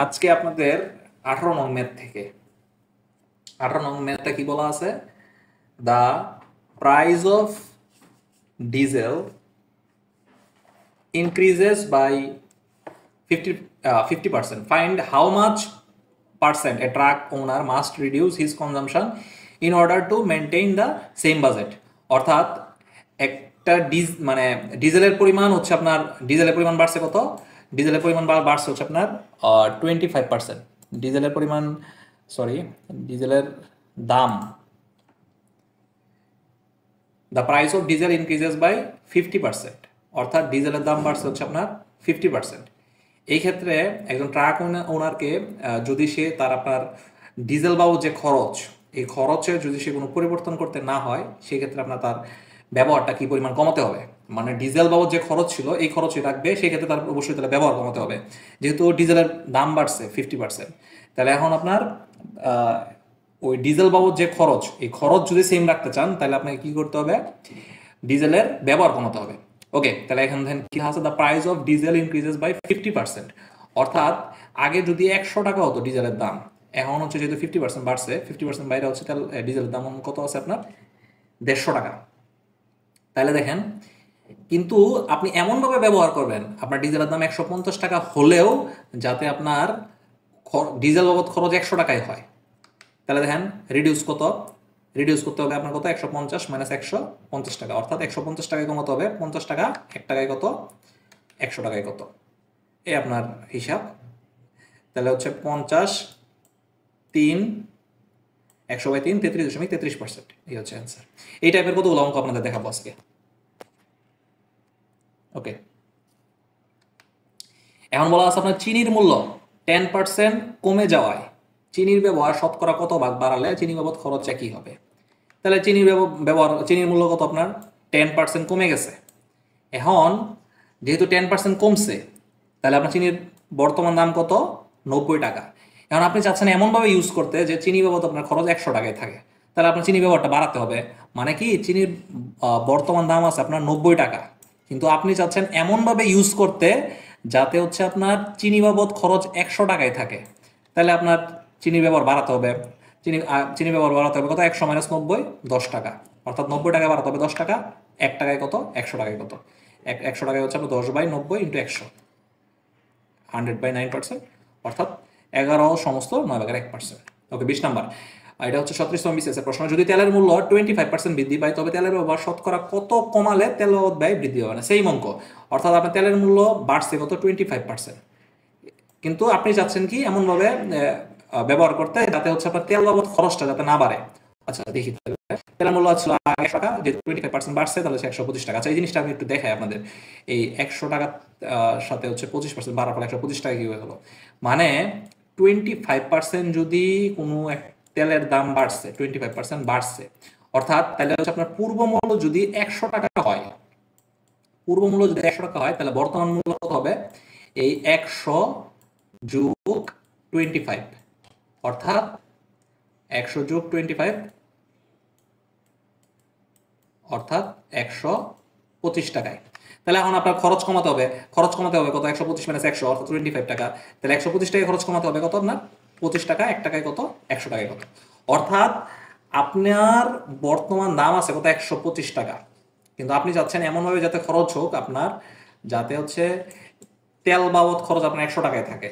আজকে আপনাদের 18 নং ম্যাথ থেকে 18 নং ম্যাথটা কি বলা আছে? The price of diesel increases by 50%. Find how much percent a truck owner must reduce his consumption in order to maintain the same budget. অর্থাৎ একটা ডিজেলের পরিমাণ হচ্ছে আপনার ডিজেলের পরিমাণ বাড়ছে কত? ডিজেলের পরিমাণ বাড়ছে হচ্ছে আপনার 25%। ডিজেলের পরিমাণ ডিজেলের দাম, the price of diesel increases by 50%, অর্থাৎ ডিজেলের দাম বাড়ছে হচ্ছে আপনার 50%। এই ক্ষেত্রে একজন ট্রাক ওনারকে যদি সে তার আপনার ডিজেল বাবদ যে খরচ, এই খরচে যদি সে কোনো পরিবর্তন করতে না হয়, সেক্ষেত্রে আপনার তার ব্যবহারটা কি পরিমাণ কমাতে হবে। মানে ডিজেল বাবদ যে খরচ ছিল এই খরচই রাখবে, সেক্ষেত্রে তার অবশ্যই তাহলে ব্যবহার কমাতে হবে। যেহেতু ডিজেলের দাম বাড়ছে 50%, তাহলে এখন আপনার ওই ডিজেল বাবদ যে খরচ, এই খরচ যদি সেম রাখতে চান তাহলে আপনাকে কি করতে হবে? ডিজেলের ব্যবহার কমাতে হবে। ওকে, তাহলে এখানে কি আছে? The price of diesel increases by 50%, অর্থাৎ আগে যদি 100 টাকা হতো ডিজেলের দাম, এখন হচ্ছে যেহেতু 50% বাড়ছে, 50% বাইরে হচ্ছে, তাহলে ডিজেলের দাম কত আছে আপনার? 150 টাকা। তাহলে দেখেন, কিন্তু আপনি এমনভাবে ব্যবহার করবেন আপনার ডিজেলের দাম 150 টাকা হলেও যাতে আপনার ডিজেল বাবদ খরচ 100 টাকায় হয়। তাহলে দেখেন রিডিউস করতে হবে আপনার কত? 150 মাইনাস 150 টাকা, অর্থাৎ 150 টাকায় কমাতে হবে 50 টাকা, 1 টাকায় কত? 100 টাকায় কত? এই আপনার হিসাব। তাহলে হচ্ছে 50 3 100 বাই 3 33.33%, এই হচ্ছে অ্যান্সার। এই টাইপের কতগুলো অঙ্ক আপনাদের দেখাবো আজকে। ওকে, এখন বলা আছে আপনার চিনির মূল্য 10% কমে যাওয়ায় চিনির ব্যবহার শতকরা কত ভাগ বাড়ালে চিনি বাবদ খরচ একই হবে। তাহলে চিনির মূল্য কত আপনার? 10% কমে গেছে। এখন যেহেতু 10% কমছে, তাহলে আপনার চিনির বর্তমান দাম কত? 90 টাকা। এখন আপনি চাচ্ছেন এমনভাবে ইউজ করতে যে চিনি বাবদ আপনার খরচ 100 টাকায় থাকে, তাহলে আপনার চিনি ব্যবহারটা বাড়াতে হবে। মানে কি, চিনির বর্তমান দাম আছে আপনার 90 টাকা, কিন্তু আপনি চাচ্ছেন এমনভাবে ইউজ করতে যাতে হচ্ছে আপনার চিনি বাবদ খরচ 100 টাকায় থাকে, তাহলে আপনার চিনির ব্যবহার বাড়াতে হবে। চিনি ব্যবহার বাড়াতে হবে কত? 100 মাইনাস 90, 10 টাকা, অর্থাৎ 90 টাকা বাড়াতে হবে 10 টাকা। 1 টাকায় কত? 100 টাকায় কত? 100 টাকায় হচ্ছে আপনার 10/90 ইন্টু 100, 100/9%, অর্থাৎ 11 সমস্ত 9/1%। ওকে, 20 নাম্বার, এটা হচ্ছে 37তম বিসিএস এর প্রশ্ন। যদি তেলের মূল্য 25% বৃদ্ধি পায় তবে তেলের ব্যবহার শতকরা কত কমালে তেল বাবদ ব্যয় বৃদ্ধি হবে না? সেই অঙ্ক, অর্থাৎ আপনার তেলের মূল্য বাড়ছে কত? 25%, কিন্তু আপনি চাচ্ছেন কি এমনভাবে ব্যবহার করতে যাতে হচ্ছে আপনার তেল বাবদ খরচটা যাতে না বাড়ে। আচ্ছা দেখি, তেলের মূল্য ছিল 100 টাকা, যেহেতু 25% বাড়ছে তাহলে 125 টাকা। আচ্ছা, এই জিনিসটা আমি একটু দেখাই আপনাদের। এই 100 টাকার সাথে হচ্ছে 25% বাড়ার ফলে 125 টাকা কি হয়ে গেল? মানে 25% যদি কোনো তেলের দাম বাড়ছে, 25% বাড়ছে, অর্থাৎ তাহলে হচ্ছে আপনার পূর্ব মূল্য যদি 100 টাকা হয়, তাহলে বর্তমান মূল্য কত হবে? এই 100 যোগ 25, অর্থাৎ 100 যোগ 25, অর্থাৎ 125 টাকায়। তাহলে এখন আপনার খরচ কমাতে হবে কত? 125 মাইনাস 100, অর্থাৎ 25 টাকা। তাহলে 125 টাকায় খরচ কমাতে হবে কত আপনার? 25 টাকা। 1 টাকায় কত? 100 টাকায় কত? অর্থাৎ আপনার বর্তমান দাম আছে কত? 125 টাকা, কিন্তু আপনি চাচ্ছেন এমনভাবে যাতে খরচ হোক আপনার, যাতে হচ্ছে তেল বাবদ খরচ আপনার 100 টাকায় থাকে।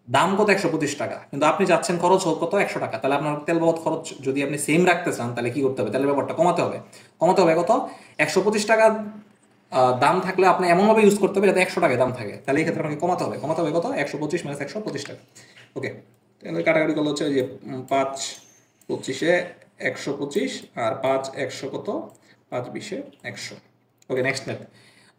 দাম কত? 125 টাকা, কিন্তু আপনি চাচ্ছেন খরচ হোক কত? 100 টাকা। তাহলে আপনার তেল বাবদ খরচ যদি আপনি সেম রাখতে চান তাহলে কি করতে হবে? তেলের ব্যাপারটা কমাতে হবে কত? 125 টাকা দাম থাকলে আপনি এমনভাবে ইউজ করতে হবে যাতে 100 টাকায় দাম থাকে। তাহলে এই ক্ষেত্রে আপনাকে কমাতে হবে কত? 125 মাইনাস 125 টাকা। ওকে, তাহলে কাটাকাটি করলে হচ্ছে যে 5 25-এ 125 আর 5 100 কত? 5 20-এ 100। ওকে, নেক্সট ম্যাথ।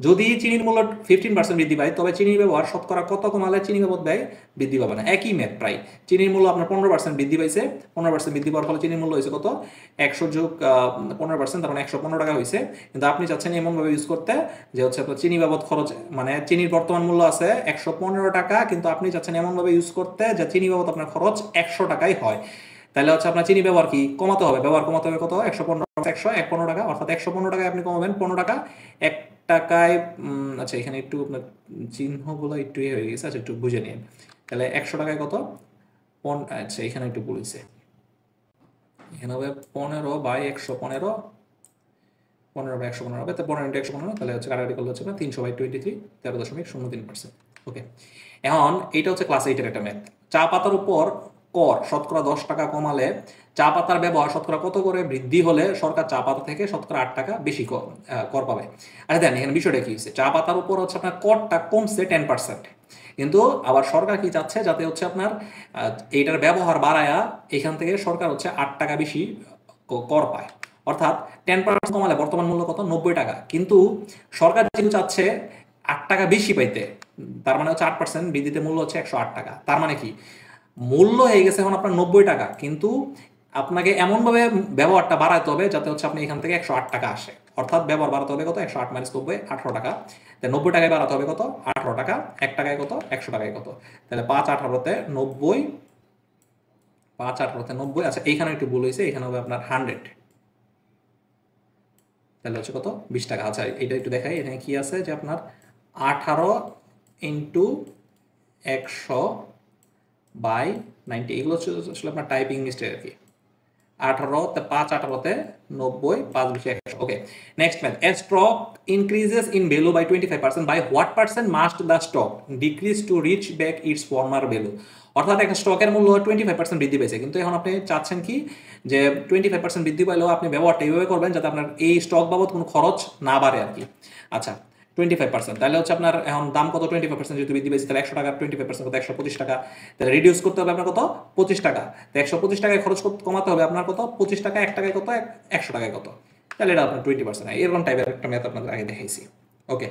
যদি চিনির মূল্য 15% বৃদ্ধি পায় তবে চিনির ব্যবহার শতকরা কত কমালে চিনি বাবদ ব্যয় বৃদ্ধি পাবে না? একই ম্যাথ প্রায়। চিনির মূল্য আপনার 15% বৃদ্ধি পাইছে, 15% বৃদ্ধি পাওয়ার ফলে চিনির মূল্য হয়েছে কত? 100 যোগ 15%, তার মানে 115 টাকা হয়েছে। কিন্তু আপনি চাচ্ছেন এমনভাবে ইউজ করতে যে হচ্ছে আপনার চিনি বাবদ খরচ, মানে চিনির বর্তমান মূল্য আছে 115 টাকা, কিন্তু আপনি চাচ্ছেন এমনভাবে ইউজ করতে যে চিনি বাবদ আপনার খরচ 100 টাকাই হয়। তাহলে হচ্ছে আপনার চিনি ব্যবহার কি কমাতে হবে? ব্যবহার কমাতে হবে কত? 115 টাকা, অর্থাৎ 115 টাকায় আপনি কমাবেন 15 টাকা। 1 টাকায় আচ্ছা এখানে একটু আপনার চিহ্নগুলো একটু হয়ে গেছে, আচ্ছা একটু বুঝে নিন। তাহলে 100 টাকায় কত, আচ্ছা এখানে একটু বলেছে, এখানে হবে 15/115, 15/115 হবে, তো 15 × 115, তাহলে হচ্ছে কাটাকাটি করলে হচ্ছে 300/23, 13.03%। ওকে, এখন এইটা হচ্ছে ক্লাস 8-এর একটা ম্যাথ। চা পাতার উপর কর শতকরা 10 টাকা কমালে চা পাতার ব্যবহার শতকরা কত করে বৃদ্ধি হলে সরকার চা পাতা থেকে শতকরা 8 টাকা বেশি কর পাবে। আচ্ছা দেন এখানে বিষয়টা কি হচ্ছে, চা পাতার উপর হচ্ছে আপনার করটা কমছে 10%, কিন্তু আবার সরকার কি চাচ্ছে যাতে হচ্ছে আপনার এইটার ব্যবহার বাড়ায়া এখান থেকে সরকার হচ্ছে 8 টাকা বেশি কর পায়। অর্থাৎ 10% কমালে বর্তমান মূল্য কত, 90 টাকা, কিন্তু সরকার যেহেতু চাচ্ছে 8 টাকা বেশি পাইতে, তার মানে হচ্ছে 8% বৃদ্ধিতে মূল্য হচ্ছে 108 টাকা। তার মানে কি, মূল্য হয়ে গেছে এখন আপনার 90 টাকা, কিন্তু আপনাকে এমনভাবে ব্যবহারটা বাড়াতে হবে যাতে হচ্ছে আপনি এখান থেকে 108 টাকা আসে। অর্থাৎ ব্যবহার বাড়াতে হবে কত, 108 - 90, 18 টাকা। 90 টাকায় বাড়াতে হবে কত, 18 টাকা। 1 টাকায় কত, 100 টাকায় কত, তাহলে 5×18 = 90, 5×18 = 90। আচ্ছা এইখানে একটু ভুল হয়েছে, এখানে হবে আপনার 100, তাহলে হচ্ছে কত, 20 টাকা। আচ্ছা এটা একটু দেখাই, এখানে কি আছে যে আপনার 18 × 100/90, এগুলো হচ্ছে আসলে আপনার টাইপিং মিস্টেক আর কি। 18 তে 5×18 = 90, 5×20 = 100। ওকে, next math. A stock increases in value by 25%, by what percent must the stock decrease to reach back its former value? অর্থাৎ একটা স্টকের মূল্য 25% বৃদ্ধি পেয়েছে, কিন্তু এখন আপনি চাচ্ছেন কি যে 25% বৃদ্ধি পাইলেও আপনি ব্যবহারটা এইভাবে করবেন যাতে আপনার এই স্টক বাবদ কোনো খরচ না বাড়ে আর কি। আচ্ছা 25%, তাহলে হচ্ছে আপনার এখন দাম কত, 25% যেহেতু বৃদ্ধি পেয়েছে, তাহলে 100 টাকার 25% কত, 125 টাকা। তাহলে রিডিউস করতে হবে আপনার কত, 25 টাকা। তো 125 টাকায় খরচ কমাতে হবে আপনার কত, 25 টাকা। 1 টাকায় কত, 100 টাকায় কত, তাহলে এটা আপনার 20%। এরকম টাইপের একটা ম্যাথ আপনাদের আগে দেখাইছি। ওকে।